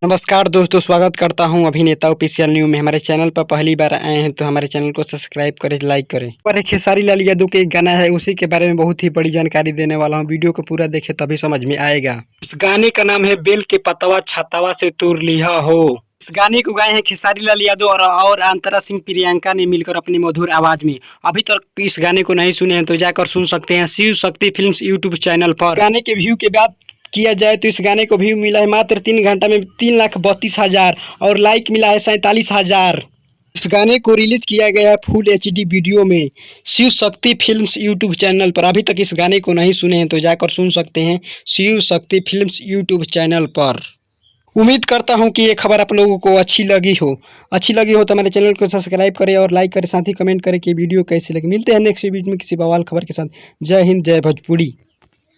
नमस्कार दोस्तों, स्वागत करता हूं अभिनेता ऑफिशियल न्यू में। हमारे चैनल पर पहली बार आए हैं तो हमारे चैनल को सब्सक्राइब करें, लाइक करें। पर एक खेसारी लाल यादव के एक गाना है, उसी के बारे में बहुत ही बड़ी जानकारी देने वाला हूं। वीडियो को पूरा देखें तभी समझ में आएगा। इस गाने का नाम है बेल के पतवा छातावा से तूर लिहा हो। इस गाने को गाए हैं खेसारी लाल यादव और अंतरा सिंह प्रियंका ने मिलकर अपनी मधुर आवाज में। अभी तक इस गाने को नहीं सुने हैं तो जाकर सुन सकते हैं Shiv Shakti films YouTube channel पर। गाने के व्यू के बाद किया जाए तो इस गाने को व्यू मिला है मात्र 3 घंटा में 3,32,000 और लाइक मिला है 47,000। इस गाने को रिलीज किया गया है फुल HD वीडियो में Shiv Shakti films YouTube channel पर। अभी तक इस गाने को नहीं सुने हैं तो जाकर सुन सकते हैं Shiv Shakti films YouTube channel पर। उम्मीद करता हूं कि ये खबर आप लोगों को अच्छी लगी हो तो हमारे चैनल को सब्सक्राइब करें और लाइक करें, साथ ही कमेंट करें कि वीडियो कैसी लगी। मिलते हैं नेक्स्ट वीडियो में किसी बवाल खबर के साथ। जय हिंद, जय भोजपुरी।